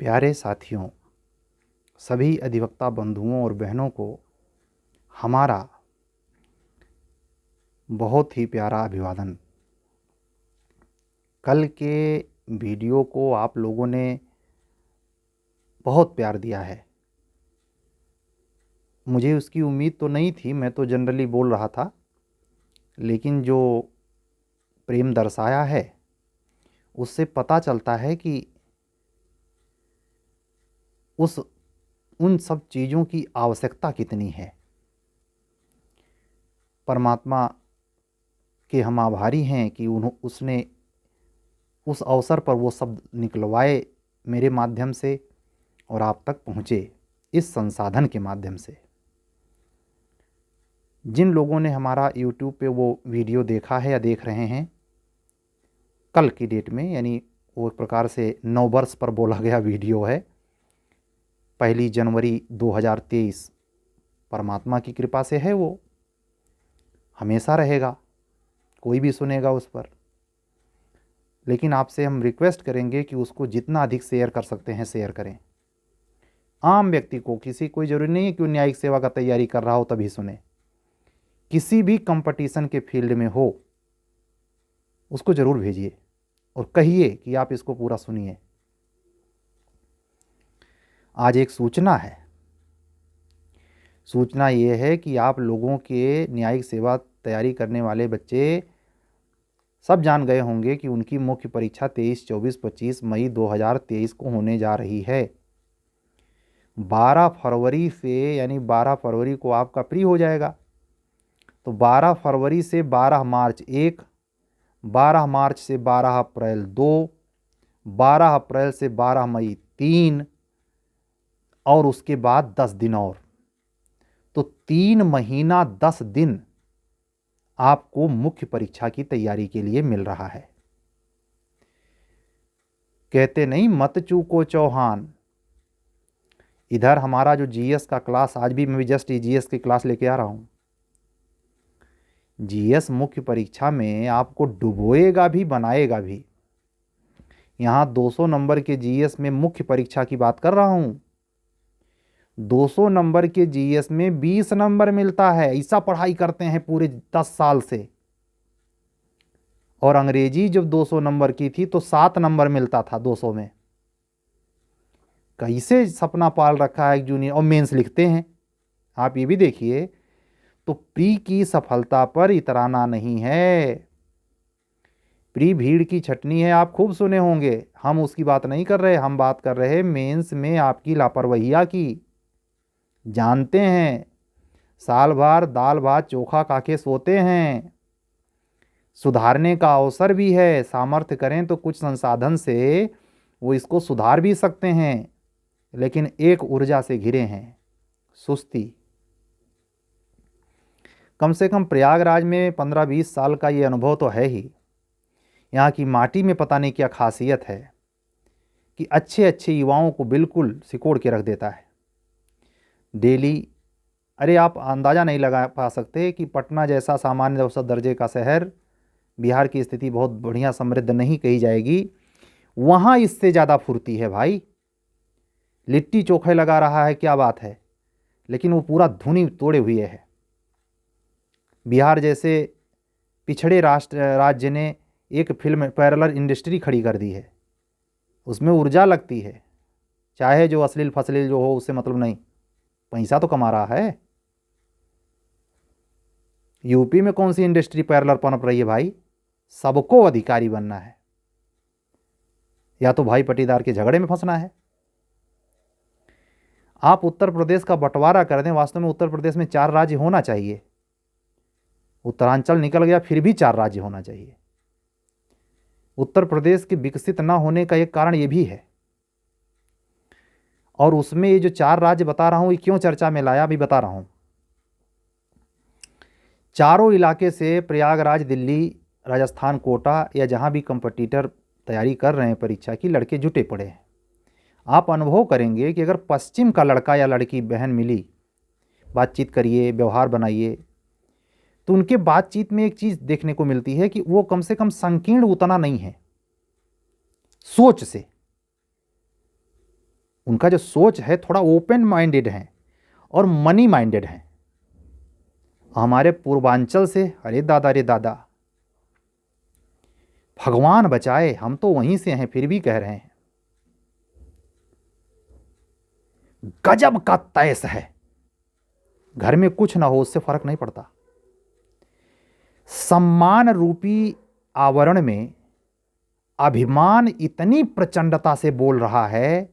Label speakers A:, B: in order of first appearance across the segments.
A: प्यारे साथियों, सभी अधिवक्ता बंधुओं और बहनों को हमारा बहुत ही प्यारा अभिवादन। कल के वीडियो को आप लोगों ने बहुत प्यार दिया है। मुझे उसकी उम्मीद तो नहीं थी, मैं तो जनरली बोल रहा था, लेकिन जो प्रेम दर्शाया है उससे पता चलता है कि उन सब चीज़ों की आवश्यकता कितनी है। परमात्मा के हम आभारी हैं कि उसने उस अवसर पर वो शब्द निकलवाए मेरे माध्यम से और आप तक पहुँचे इस संसाधन के माध्यम से। जिन लोगों ने हमारा YouTube पे वो वीडियो देखा है या देख रहे हैं कल की डेट में, यानी वो एक प्रकार से नववर्ष पर बोला गया वीडियो है, 1 जनवरी 2023, परमात्मा की कृपा से है, वो हमेशा रहेगा, कोई भी सुनेगा उस पर। लेकिन आपसे हम रिक्वेस्ट करेंगे कि उसको जितना अधिक शेयर कर सकते हैं शेयर करें। आम व्यक्ति को, कोई ज़रूरी नहीं है कि वो न्यायिक सेवा का तैयारी कर रहा हो तभी सुने, किसी भी कंपटीशन के फील्ड में हो उसको ज़रूर भेजिए और कहिए कि आप इसको पूरा सुनिए। आज एक सूचना है। सूचना ये है कि आप लोगों के न्यायिक सेवा तैयारी करने वाले बच्चे सब जान गए होंगे कि उनकी मुख्य परीक्षा 23, 24, 25 मई 2023 को होने जा रही है। 12 फरवरी से, यानी 12 फरवरी को आपका प्री हो जाएगा, तो 12 फरवरी से 12 मार्च 1, 12 मार्च से 12 अप्रैल 2, 12 अप्रैल से 12 मई 3 और उसके बाद 10 दिन और, तो 3 महीना 10 दिन आपको मुख्य परीक्षा की तैयारी के लिए मिल रहा है। कहते नहीं मत चूको चौहान। इधर हमारा जो जीएस का क्लास, आज भी मैं भी जस्ट जीएस की क्लास लेके आ रहा हूँ। जीएस मुख्य परीक्षा में आपको डुबोएगा भी बनाएगा भी। यहाँ 200 नंबर के जीएस में मुख्य परीक्षा की बात कर रहा हूँ। 200 नंबर के जीएस में 20 नंबर मिलता है। ऐसा पढ़ाई करते हैं पूरे 10 साल से। और अंग्रेजी जब 200 नंबर की थी तो 7 नंबर मिलता था 200 में। कैसे सपना पाल रखा है एक जूनियर, और मेंस लिखते हैं। आप ये भी देखिए, तो प्री की सफलता पर इतराना नहीं है। प्री भीड़ की छटनी है, आप खूब सुने होंगे। हम उसकी बात नहीं कर रहे, हम बात कर रहे मेंस में आपकी लापरवाहिया की। जानते हैं, साल भर दाल भात चोखा खाके सोते हैं। सुधारने का अवसर भी है, सामर्थ्य करें तो कुछ संसाधन से वो इसको सुधार भी सकते हैं, लेकिन एक ऊर्जा से घिरे हैं, सुस्ती। कम से कम प्रयागराज में 15-20 साल का ये अनुभव तो है ही। यहाँ की माटी में पता नहीं क्या खासियत है कि अच्छे अच्छे युवाओं को बिल्कुल सिकोड़ के रख देता है डेली। अरे आप अंदाज़ा नहीं लगा पा सकते कि पटना जैसा सामान्य औसत दर्जे का शहर, बिहार की स्थिति बहुत बढ़िया समृद्ध नहीं कही जाएगी, वहाँ इससे ज़्यादा फुर्ती है भाई। लिट्टी चोखे लगा रहा है, क्या बात है, लेकिन वो पूरा धुनी तोड़े हुए है। बिहार जैसे पिछड़े राज्य ने एक फिल्म पैरेलल इंडस्ट्री खड़ी कर दी है, उसमें ऊर्जा लगती है, चाहे जो अश्लील फसलील जो हो उससे मतलब नहीं, पैसा तो कमा रहा है। यूपी में कौन सी इंडस्ट्री पैरेलल पनप रही है भाई? सबको अधिकारी बनना है, या तो भाई पटीदार के झगड़े में फंसना है। आप उत्तर प्रदेश का बंटवारा कर दें, वास्तव में उत्तर प्रदेश में 4 राज्य होना चाहिए। उत्तरांचल निकल गया, फिर भी 4 राज्य होना चाहिए। उत्तर प्रदेश के विकसित न होने का एक कारण ये भी है। और उसमें ये जो 4 राज्य बता रहा हूँ, ये क्यों चर्चा में लाया अभी बता रहा हूँ। चारों इलाके से प्रयागराज, दिल्ली, राजस्थान, कोटा या जहाँ भी कंपटीटर तैयारी कर रहे हैं परीक्षा की, लड़के जुटे पड़े हैं। आप अनुभव करेंगे कि अगर पश्चिम का लड़का या लड़की बहन मिली, बातचीत करिए, व्यवहार बनाइए, तो उनके बातचीत में एक चीज़ देखने को मिलती है कि वो कम से कम संकीर्ण उतना नहीं है सोच से। उनका जो सोच है थोड़ा ओपन माइंडेड है और मनी माइंडेड है। हमारे पूर्वांचल से अरे दादा रे दादा, भगवान बचाए, हम तो वहीं से हैं फिर भी कह रहे हैं, गजब का तैस है। घर में कुछ ना हो उससे फर्क नहीं पड़ता। सम्मान रूपी आवरण में अभिमान इतनी प्रचंडता से बोल रहा है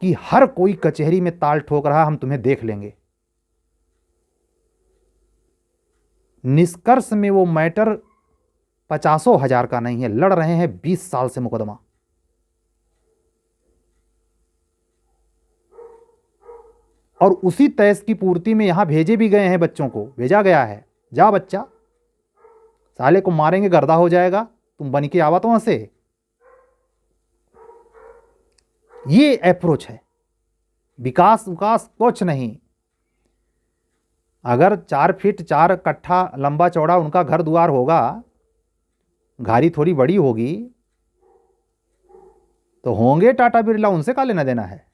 A: कि हर कोई कचहरी में ताल ठोक रहा है, हम तुम्हें देख लेंगे। निष्कर्ष में वो मैटर 50,000 का नहीं है, लड़ रहे हैं 20 साल से मुकदमा। और उसी तैस की पूर्ति में यहां भेजे भी गए हैं, बच्चों को भेजा गया है, जा बच्चा, साले को मारेंगे गर्दा हो जाएगा, तुम बन के आवा तो वहां से। ये अप्रोच है, विकास विकास कुछ नहीं। अगर 4 फीट 4 कट्ठा लंबा चौड़ा उनका घर द्वार होगा, घारी थोड़ी बड़ी होगी, तो होंगे टाटा बिरला, उनसे का लेना देना है।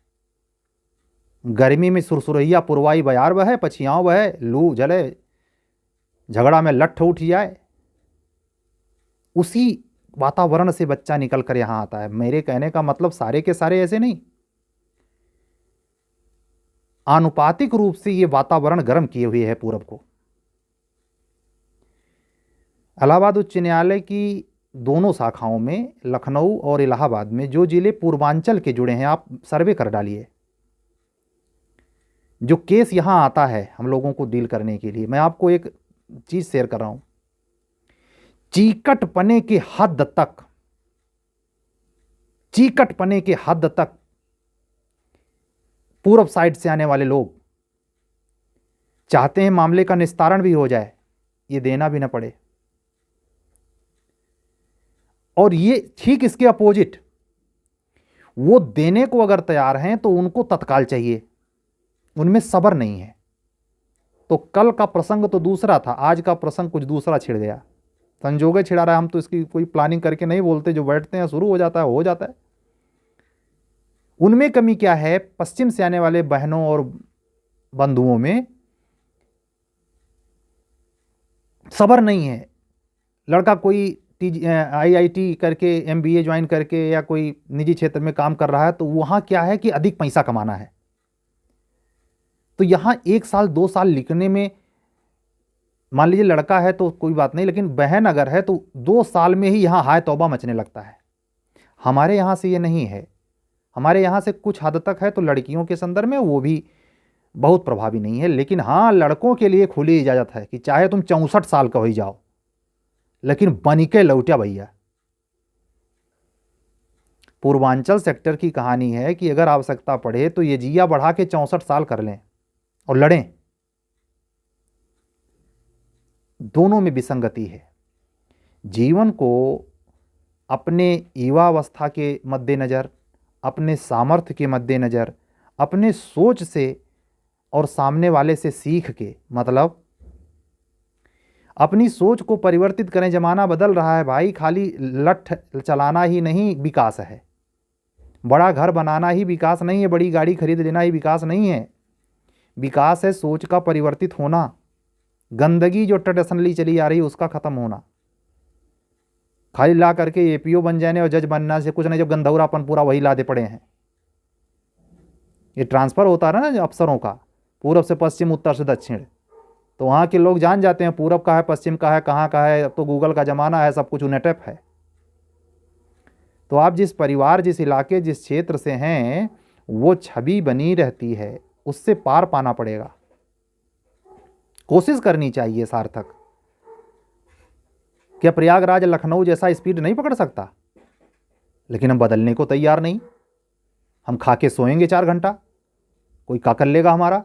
A: गर्मी में सुरसुरैया पुरवाई बयार बहे, पछियाओं बहे, लू जले, झगड़ा में लट्ठ उठ जाए, उसी वातावरण से बच्चा निकल कर यहां आता है। मेरे कहने का मतलब सारे के सारे ऐसे नहीं, आनुपातिक रूप से ये वातावरण गर्म किए हुए है पूरब को। इलाहाबाद उच्च न्यायालय की दोनों शाखाओं में, लखनऊ और इलाहाबाद में, जो जिले पूर्वांचल के जुड़े हैं, आप सर्वे कर डालिए, जो केस यहां आता है हम लोगों को डील करने के लिए। मैं आपको एक चीज शेयर कर रहा हूं, चीकटपने के हद तक, चीकटपने के हद तक पूरब साइड से आने वाले लोग चाहते हैं मामले का निस्तारण भी हो जाए, ये देना भी ना पड़े। और ये ठीक इसके अपोजिट, वो देने को अगर तैयार हैं तो उनको तत्काल चाहिए, उनमें सब्र नहीं है। तो कल का प्रसंग तो दूसरा था, आज का प्रसंग कुछ दूसरा छिड़ गया, संजोगे छिड़ा रहा है। हम तो इसकी कोई प्लानिंग करके नहीं बोलते, जो बैठते हैं शुरू हो जाता है, हो जाता है। उनमें कमी क्या है, पश्चिम से आने वाले बहनों और बंधुओं में सब्र नहीं है। लड़का कोई IIT करके, MBA ज्वाइन करके या कोई निजी क्षेत्र में काम कर रहा है, तो वहां क्या है कि अधिक पैसा कमाना है। तो यहां 1 साल 2 साल लिखने में, मान लीजिए लड़का है तो कोई बात नहीं, लेकिन बहन अगर है तो 2 साल में ही यहां हाय तौबा मचने लगता है। हमारे यहां से ये नहीं है। हमारे यहां से कुछ हद तक है, तो लड़कियों के संदर्भ में वो भी बहुत प्रभावी नहीं है। लेकिन हाँ, लड़कों के लिए खुली इजाजत है कि चाहे तुम 64 साल का हो ही जाओ, लेकिन बनिके लौटा भैया। पूर्वांचल सेक्टर की कहानी है कि अगर आवश्यकता पड़े तो ये जिया बढ़ा के 64 साल कर लें और लड़ें। दोनों में विसंगति है। जीवन को अपने युवावस्था के मद्देनज़र, अपने सामर्थ्य के मद्देनज़र, अपने सोच से और सामने वाले से सीख के, मतलब अपनी सोच को परिवर्तित करें। ज़माना बदल रहा है भाई, खाली लठ चलाना ही नहीं विकास है, बड़ा घर बनाना ही विकास नहीं है, बड़ी गाड़ी खरीद लेना ही विकास नहीं है। विकास है सोच का परिवर्तित होना, गंदगी जो ट्रेडिशनली चली आ रही है उसका ख़त्म होना। खाली ला करके APO बन जाने और जज बनना से कुछ नहीं, जब गंधौरापन पूरा वही लादे पड़े हैं। ये ट्रांसफ़र होता रहा ना अफसरों का, पूरब से पश्चिम, उत्तर से दक्षिण, तो वहाँ के लोग जान जाते हैं पूरब का है, पश्चिम का है, कहाँ का है। अब तो गूगल का ज़माना है, सब कुछ नेटअप है। तो आप जिस परिवार, जिस इलाके, जिस क्षेत्र से हैं, वो छवि बनी रहती है, उससे पार पाना पड़ेगा, कोशिश करनी चाहिए सार्थक। क्या प्रयागराज लखनऊ जैसा स्पीड नहीं पकड़ सकता? लेकिन हम बदलने को तैयार नहीं। हम खा के सोएंगे 4 घंटा, कोई क्या कर लेगा हमारा?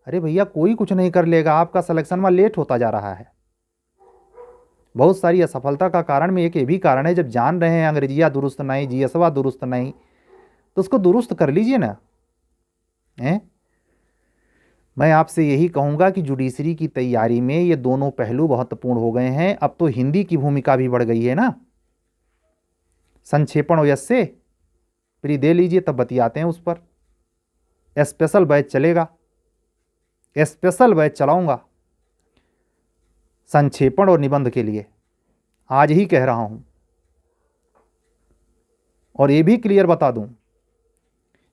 A: अरे भैया, कोई कुछ नहीं कर लेगा। आपका सिलेक्शन में लेट होता जा रहा है। बहुत सारी असफलता का कारण में एक ये भी कारण है, जब जान रहे हैं अंग्रेजिया दुरुस्त नहीं, GSवा दुरुस्त नहीं, तो उसको दुरुस्त कर लीजिए ना। मैं आपसे यही कहूँगा कि जुडिशरी की तैयारी में ये दोनों पहलू महत्वपूर्ण हो गए हैं। अब तो हिंदी की भूमिका भी बढ़ गई है ना, संक्षेपण और यश से फ्री दे लीजिए, तब बतियाते हैं उस पर। स्पेशल बैच चलेगा, स्पेशल बैच चलाऊंगा संक्षेपण और निबंध के लिए, आज ही कह रहा हूं। और ये भी क्लियर बता दूं,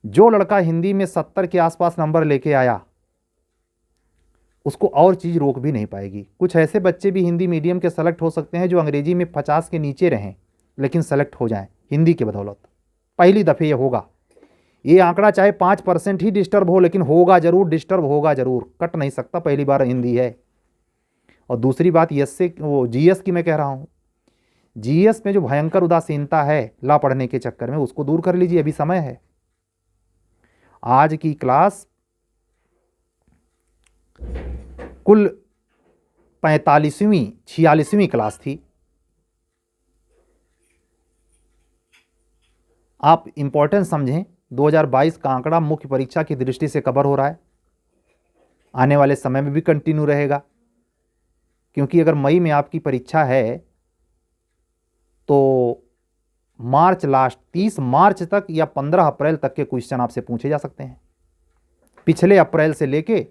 A: जो लड़का हिंदी में 70 के आसपास नंबर लेके आया उसको और चीज़ रोक भी नहीं पाएगी। कुछ ऐसे बच्चे भी हिंदी मीडियम के सेलेक्ट हो सकते हैं जो अंग्रेजी में 50 के नीचे रहें लेकिन सेलेक्ट हो जाएं हिंदी के बदौलत। पहली दफ़े ये होगा। ये आंकड़ा चाहे 5% ही डिस्टर्ब हो, लेकिन होगा ज़रूर, डिस्टर्ब होगा ज़रूर, कट नहीं सकता, पहली बार हिंदी है। और दूसरी बात यस से वो जीएस की मैं कह रहा हूँ, जीएस में जो भयंकर उदासीनता है ला पढ़ने के चक्कर में, उसको दूर कर लीजिए, अभी समय है। आज की क्लास कुल 45वीं 46वीं क्लास थी। आप इंपॉर्टेंस समझें, 2022 का आंकड़ा मुख्य परीक्षा की दृष्टि से कवर हो रहा है, आने वाले समय में भी कंटिन्यू रहेगा। क्योंकि अगर मई में आपकी परीक्षा है तो मार्च लास्ट 30 मार्च तक या 15 अप्रैल तक के क्वेश्चन आपसे पूछे जा सकते हैं। पिछले अप्रैल से लेके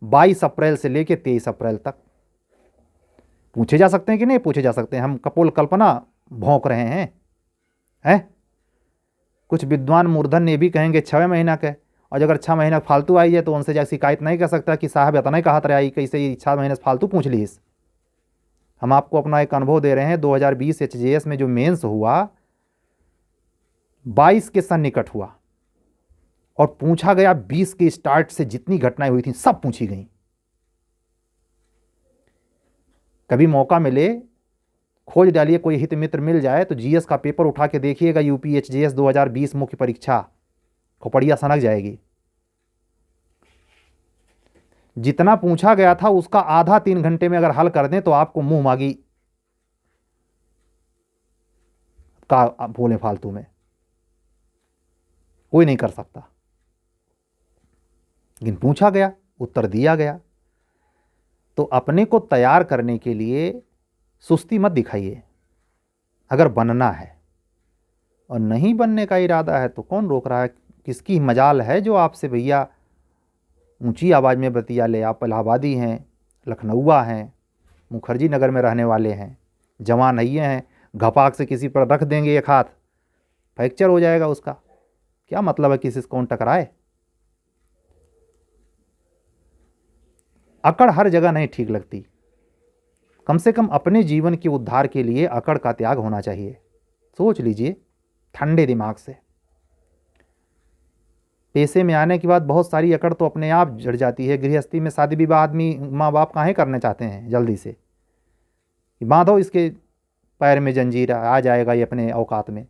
A: 22 अप्रैल से लेके 23 अप्रैल तक पूछे जा सकते हैं कि नहीं पूछे जा सकते हैं? हम कपोल कल्पना भौंक रहे हैं? कुछ विद्वान मूर्धन ने भी कहेंगे 6 महीना के, और अगर 6 महीना फालतू आई है तो उनसे जाकर शिकायत नहीं कर सकता कि साहब इतना ही कहा आई, कैसे ये 6 महीने फालतू पूछ ली। हम आपको अपना एक अनुभव दे रहे हैं। 2020 एचजेएस में जो मेंस हुआ 22 के सन्निकट हुआ और पूछा गया 20 के स्टार्ट से जितनी घटनाएं हुई थी सब पूछी गई। कभी मौका मिले, खोज डालिए, कोई हित मित्र मिल जाए तो जीएस का पेपर उठा के देखिएगा, यूपी एचजेएस 2020 मुख्य परीक्षा, खोपड़िया सनक जाएगी। जितना पूछा गया था उसका आधा 3 घंटे में अगर हल कर दें तो आपको मुंह मांगी का बोले फालतू में कोई नहीं कर सकता, लेकिन पूछा गया, उत्तर दिया गया। तो अपने को तैयार करने के लिए सुस्ती मत दिखाइए। अगर बनना है और नहीं बनने का इरादा है तो कौन रोक रहा है? किसकी मजाल है जो आपसे भैया ऊंची आवाज़ में बतिया ले। आप इलाहाबादी हैं, लखनऊआ हैं, मुखर्जी नगर में रहने वाले हैं, जवान नहीं हैं, घपाक से किसी पर रख देंगे एक हाथ, फ्रैक्चर हो जाएगा उसका। क्या मतलब है किसी से कौन टकराए? अकड़ हर जगह नहीं ठीक लगती। कम से कम अपने जीवन के उद्धार के लिए अकड़ का त्याग होना चाहिए। सोच लीजिए ठंडे दिमाग से। पैसे में आने के बाद बहुत सारी अकड़ तो अपने आप जड़ जाती है। गृहस्थी में शादी विवाह आदमी माँ बाप काहे करना चाहते हैं जल्दी से? बांधो इसके पैर में जंजीर, आ जाएगा ये अपने औकात में,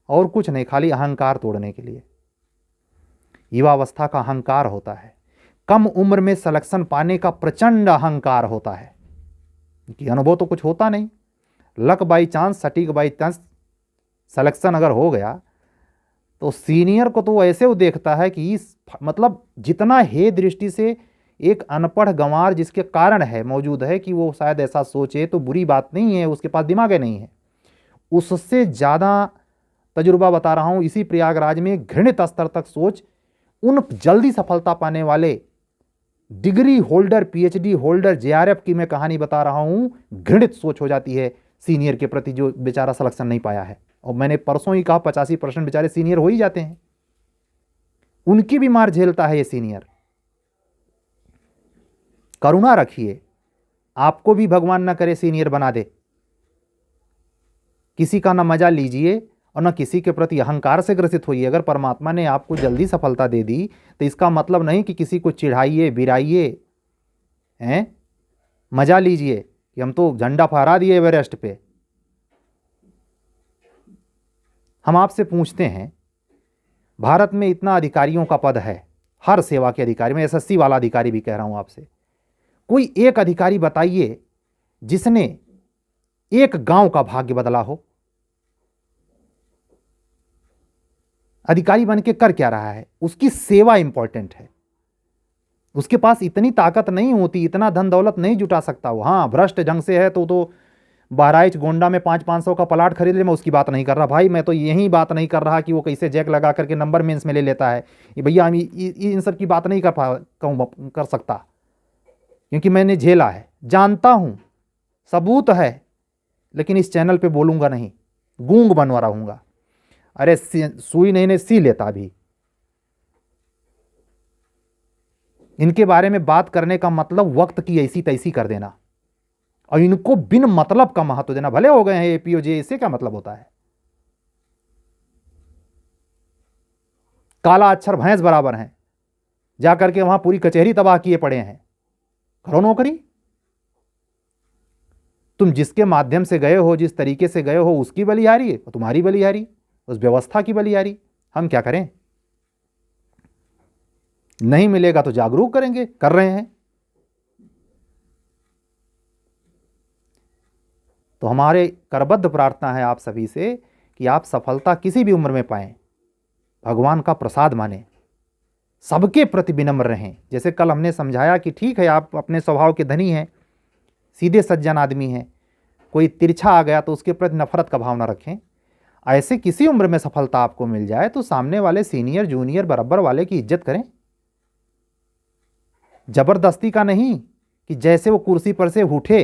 A: और कुछ नहीं, खाली अहंकार तोड़ने के लिए। युवावस्था का अहंकार होता है, कम उम्र में सिलेक्शन पाने का प्रचंड अहंकार होता है कि अनुभव तो कुछ होता नहीं। लक बाई चांस, सटीक बाई चांस सिलेक्शन अगर हो गया तो सीनियर को तो ऐसे वो देखता है कि इस मतलब जितना हे दृष्टि से एक अनपढ़ गंवार जिसके कारण है मौजूद है कि वो शायद ऐसा सोचे तो बुरी बात नहीं है, उसके पास दिमाग नहीं है। उससे ज़्यादा तजुर्बा बता रहा हूँ, इसी प्रयागराज में घृणित स्तर तक सोच उन जल्दी सफलता पाने वाले degree holder, PhD holder, JRF की मैं कहानी बता रहा हूँ। घृणित सोच हो जाती है सीनियर के प्रति जो बेचारा सिलेक्शन नहीं पाया है। और मैंने परसों ही कहा 85% बेचारे सीनियर हो ही जाते हैं, उनकी भी मार झेलता है ये सीनियर। करुणा रखिए, आपको भी भगवान न करे सीनियर बना दे। किसी का ना मजा लीजिए और न किसी के प्रति अहंकार से ग्रसित होइए। अगर परमात्मा ने आपको जल्दी सफलता दे दी तो इसका मतलब नहीं कि किसी को चिढ़ाइए, बिराइए, हैं, मजा लीजिए कि हम तो झंडा फहरा दिए एवरेस्ट पे। हम आपसे पूछते हैं, भारत में इतना अधिकारियों का पद है, हर सेवा के अधिकारी, मैं एसएससी वाला अधिकारी भी कह रहा हूं आपसे, कोई एक अधिकारी बताइए जिसने एक गांव का भाग्य बदला हो। अधिकारी बन के कर क्या रहा है? उसकी सेवा इंपॉर्टेंट है। उसके पास इतनी ताकत नहीं होती, इतना धन दौलत नहीं जुटा सकता वो। हाँ, भ्रष्ट ढंग से है तो बहराइच गोंडा में 500-500 का प्लाट खरीद ले, मैं उसकी बात नहीं कर रहा भाई। मैं तो यही बात नहीं कर रहा कि वो कैसे जैक लगा करके नंबर मेंस में ले लेता है। ये भैया हम इन सब की बात नहीं कर सकता, क्योंकि मैंने झेला है, जानता हूँ, सबूत है, लेकिन इस चैनल पे बोलूँगा नहीं, गूंग बनवा रहूँगा। अरे सुई नहीं सी लेता भी। इनके बारे में बात करने का मतलब वक्त की ऐसी तैसी कर देना और इनको बिन मतलब का महत्व देना। भले हो गए हैं एपीओजे, इससे क्या मतलब होता है? काला अक्षर भैंस बराबर हैं, जा करके वहां पूरी कचहरी तबाह किए पड़े हैं। करो नौकरी। तुम जिसके माध्यम से गए हो, जिस तरीके से गए हो, उसकी बलिहारी है, तुम्हारी बलिहारी, उस व्यवस्था की बलिहारी। हम क्या करें? नहीं मिलेगा तो जागरूक करेंगे, कर रहे हैं। तो हमारे करबद्ध प्रार्थना है आप सभी से कि आप सफलता किसी भी उम्र में पाएं, भगवान का प्रसाद माने, सबके प्रति विनम्र रहें। जैसे कल हमने समझाया कि ठीक है, आप अपने स्वभाव के धनी हैं, सीधे सज्जन आदमी हैं, कोई तिरछा आ गया तो उसके प्रति नफरत का भाव न रखें। ऐसे किसी उम्र में सफलता आपको मिल जाए तो सामने वाले सीनियर जूनियर बराबर वाले की इज्जत करें। जबरदस्ती का नहीं कि जैसे वो कुर्सी पर से उठे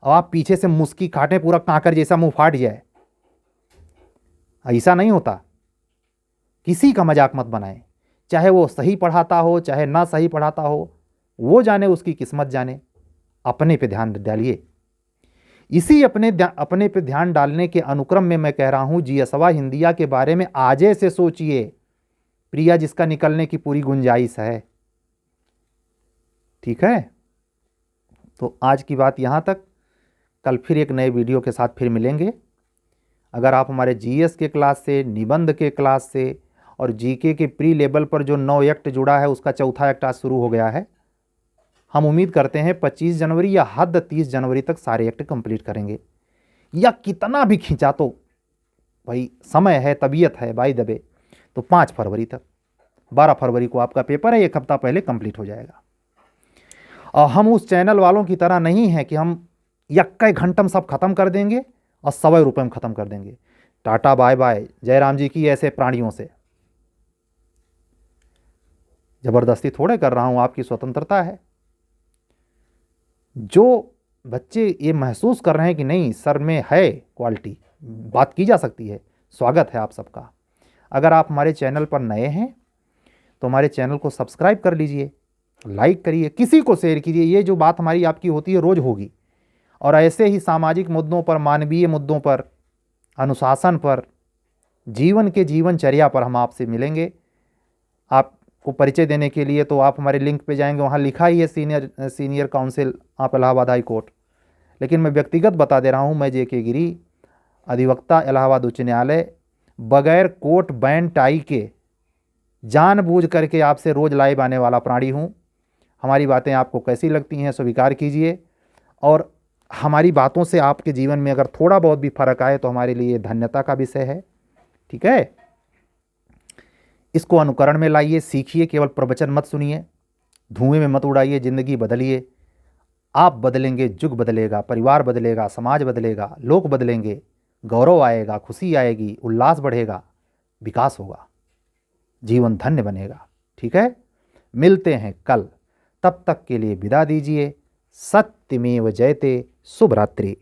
A: और आप पीछे से मुस्की काटें, पूरा कांकर जैसा मुंह फाट जाए, ऐसा नहीं होता। किसी का मजाक मत बनाएं, चाहे वो सही पढ़ाता हो चाहे ना सही पढ़ाता हो, वो जाने, उसकी किस्मत जाने। अपने पे ध्यान डालिए। इसी अपने पे ध्यान डालने के अनुक्रम में मैं कह रहा हूं, जीएसवा हिंदिया के बारे में आजे से सोचिए, प्रिया जिसका निकलने की पूरी गुंजाइश है। ठीक है, तो आज की बात यहाँ तक। कल फिर एक नए वीडियो के साथ फिर मिलेंगे। अगर आप हमारे जीएस के क्लास से, निबंध के क्लास से और जीके के प्री लेवल पर जो 9 एक्ट जुड़ा है, उसका चौथा एक्ट आज शुरू हो गया है। हम उम्मीद करते हैं 25 जनवरी या हद 30 जनवरी तक सारे एक्ट कंप्लीट करेंगे, या कितना भी खींचा तो भाई समय है, तबीयत है बाई दबे, तो 5 फरवरी तक, 12 फरवरी को आपका पेपर है, एक हफ्ता पहले कंप्लीट हो जाएगा। और हम उस चैनल वालों की तरह नहीं है कि हम यक्का घंटम सब खत्म कर देंगे और 100 रुपये में ख़त्म कर देंगे। टाटा बाय बाय, जयराम जी की ऐसे प्राणियों से। ज़बरदस्ती थोड़े कर रहा हूँ, आपकी स्वतंत्रता है। जो बच्चे ये महसूस कर रहे हैं कि नहीं सर में है क्वालिटी, बात की जा सकती है, स्वागत है आप सबका। अगर आप हमारे चैनल पर नए हैं तो हमारे चैनल को सब्सक्राइब कर लीजिए, लाइक करिए, किसी को शेयर कीजिए। ये जो बात हमारी आपकी होती है रोज़ होगी, और ऐसे ही सामाजिक मुद्दों पर, मानवीय मुद्दों पर, अनुशासन पर, जीवन के जीवनचर्या पर हम आपसे मिलेंगे। आपको परिचय देने के लिए तो आप हमारे लिंक पे जाएंगे, वहाँ लिखा ही है सीनियर काउंसिल आप इलाहाबाद हाई कोर्ट। लेकिन मैं व्यक्तिगत बता दे रहा हूँ, मैं जेके गिरी, अधिवक्ता इलाहाबाद उच्च न्यायालय, बगैर कोट बैन टाई के जानबूझ करके आपसे रोज़ लाइव आने वाला प्राणी हूँ। हमारी बातें आपको कैसी लगती हैं स्वीकार कीजिए, और हमारी बातों से आपके जीवन में अगर थोड़ा बहुत भी फर्क आए तो हमारे लिए धन्यता का विषय है। ठीक है, इसको अनुकरण में लाइए, सीखिए, केवल प्रवचन मत सुनिए, धुएं में मत उड़ाइए, ज़िंदगी बदलिए। आप बदलेंगे, युग बदलेगा, परिवार बदलेगा, समाज बदलेगा, लोग बदलेंगे, गौरव आएगा, खुशी आएगी, उल्लास बढ़ेगा, विकास होगा, जीवन धन्य बनेगा। ठीक है, मिलते हैं कल, तब तक के लिए विदा दीजिए। सत्यमेव जयते। शुभ रात्रि।